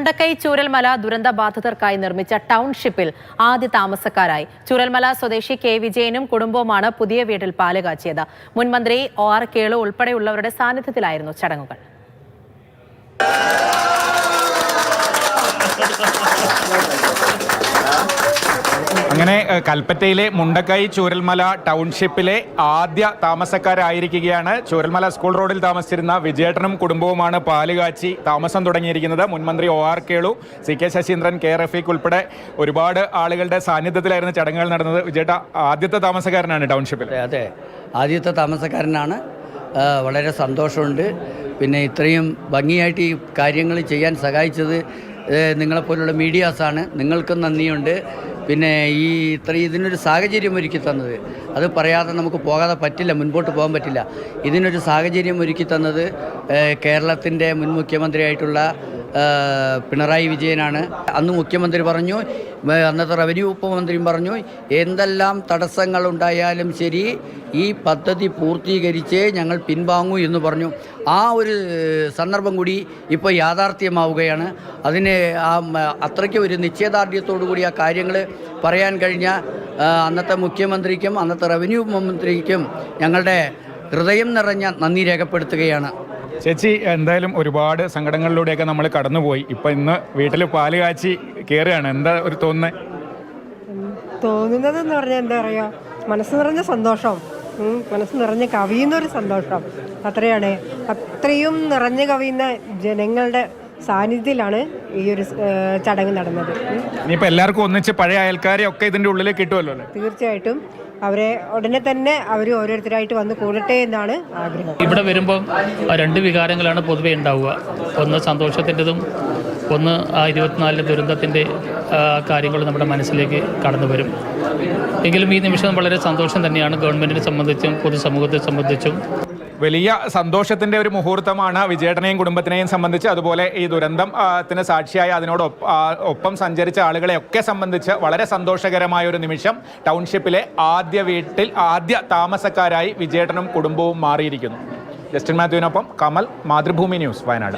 മുണ്ടക്കൈ ചൂരൽമല ദുരന്ത ബാധിതർക്കായി നിർമ്മിച്ച ടൗൺഷിപ്പിൽ ആദ്യ താമസക്കാരായി ചൂരൽമല സ്വദേശി കെ വിജയനും കുടുംബവുമാണ് പുതിയ വീട്ടിൽ പാല് കാച്ചിയത്. മുൻമന്ത്രി OR കേളു ഉൾപ്പെടെയുള്ളവരുടെ സാന്നിധ്യത്തിലായിരുന്നു ചടങ്ങുകൾ. അങ്ങനെ കൽപ്പറ്റയിലെ മുണ്ടക്കൈ ചൂരൽമല ടൗൺഷിപ്പിലെ ആദ്യ താമസക്കാരായിരിക്കുകയാണ്. ചൂരൽമല സ്കൂൾ റോഡിൽ താമസിച്ചിരുന്ന വിജയേട്ടനും കുടുംബവുമാണ് പാലുകാച്ചി താമസം തുടങ്ങിയിരിക്കുന്നത്. മുൻമന്ത്രി OR Kelu, CK Saseendran, K Rafeeq ഉൾപ്പെടെ ഒരുപാട് ആളുകളുടെ സാന്നിധ്യത്തിലായിരുന്നു ചടങ്ങുകൾ നടന്നത്. വിജയേട്ട ആദ്യത്തെ താമസക്കാരനാണ് ടൗൺഷിപ്പിൽ. അതെ, ആദ്യത്തെ താമസക്കാരനാണ്. വളരെ സന്തോഷമുണ്ട്. പിന്നെ ഇത്രയും ഭംഗിയായിട്ട് ഈ കാര്യങ്ങൾ ചെയ്യാൻ സഹായിച്ചത് നിങ്ങളെപ്പോലുള്ള മീഡിയാസാണ്. നിങ്ങൾക്കും നന്ദിയുണ്ട്. പിന്നെ ഇതിനൊരു സാഹചര്യം ഒരുക്കി തന്നത്, അത് പറയാതെ നമുക്ക് പോകാതെ പറ്റില്ല, മുൻപോട്ട് പോകാൻ പറ്റില്ല. ഇതിനൊരു സാഹചര്യം ഒരുക്കി തന്നത് കേരളത്തിൻ്റെ മുൻ മുഖ്യമന്ത്രിയായിട്ടുള്ള പിണറായി വിജയനാണ്. അന്ന് മുഖ്യമന്ത്രി പറഞ്ഞു, അന്നത്തെ റവന്യൂ ഉപമന്ത്രിയും പറഞ്ഞു, എന്തെല്ലാം തടസ്സങ്ങളുണ്ടായാലും ശരി ഈ പദ്ധതി പൂർത്തീകരിച്ച് ഞങ്ങൾ പിൻവാങ്ങൂ എന്ന് പറഞ്ഞു. ആ ഒരു സന്ദർഭം കൂടി ഇപ്പോൾ യാഥാർത്ഥ്യമാവുകയാണ്. അതിന് അത്രയ്ക്ക് ഒരു നിശ്ചയദാർഢ്യത്തോടു കൂടി ആ കാര്യങ്ങൾ പറയാൻ കഴിഞ്ഞ അന്നത്തെ മുഖ്യമന്ത്രിക്കും അന്നത്തെ റവന്യൂ മന്ത്രിക്കും ഞങ്ങളുടെ ഹൃദയം നിറഞ്ഞ നന്ദി രേഖപ്പെടുത്തുകയാണ്. ചേച്ചി, എന്തായാലും ഒരുപാട് സങ്കടങ്ങളിലൂടെയൊക്കെ നമ്മൾ കടന്നുപോയി. ഇപ്പം ഇന്ന് വീട്ടിൽ പാല് കാച്ചി കയറുകയാണ്. എന്താ ഒരു തോന്നുന്നതെന്ന് പറഞ്ഞാൽ എന്താ പറയുക, മനസ്സ് നിറഞ്ഞ സന്തോഷം, മനസ്സ് നിറഞ്ഞ് കവിയുന്നൊരു സന്തോഷം. അത്രയാണ്. അത്രയും നിറഞ്ഞു കവിയുന്ന ജനങ്ങളുടെ സാന്നിധ്യത്തിലാണ് ഈ ഒരു ചടങ്ങ് നടന്നത്. ഇനിയിപ്പോൾ എല്ലാവർക്കും ഒന്നിച്ച് പഴയ അയൽക്കാരെ ഒക്കെ ഇതിൻ്റെ ഉള്ളിൽ കിട്ടുമല്ലോ. തീർച്ചയായിട്ടും അവരെ ഉടനെ തന്നെ അവർ ഓരോരുത്തരായിട്ട് വന്ന് കൂടട്ടെ എന്നാണ് ആഗ്രഹം. ഇവിടെ വരുമ്പം രണ്ട് വികാരങ്ങളാണ് പൊതുവെ ഉണ്ടാവുക. ഒന്ന് സന്തോഷത്തിൻ്റെതും ഒന്ന് ആ 24 ദുരന്തത്തിൻ്റെ കാര്യങ്ങൾ നമ്മുടെ മനസ്സിലേക്ക് കടന്നു വരും. എങ്കിലും ഈ നിമിഷം വളരെ സന്തോഷം തന്നെയാണ് ഗവൺമെൻറ്റിനെ സംബന്ധിച്ചും പൊതുസമൂഹത്തെ സംബന്ധിച്ചും. വലിയ സന്തോഷത്തിൻ്റെ ഒരു മുഹൂർത്തമാണ് വിജയേട്ടനെയും കുടുംബത്തിനെയും സംബന്ധിച്ച്. അതുപോലെ ഈ ദുരന്തത്തിന് സാക്ഷിയായ അതിനോടൊപ്പം സഞ്ചരിച്ച ആളുകളെയൊക്കെ സംബന്ധിച്ച് വളരെ സന്തോഷകരമായ ഒരു നിമിഷം. ടൗൺഷിപ്പിലെ ആദ്യ വീട്ടിൽ ആദ്യ താമസക്കാരായി വിജയേട്ടനും കുടുംബവും മാറിയിരിക്കുന്നു. ജസ്റ്റിൻ മാത്യുവിനൊപ്പം കമൽ, മാതൃഭൂമി ന്യൂസ്, വയനാട്.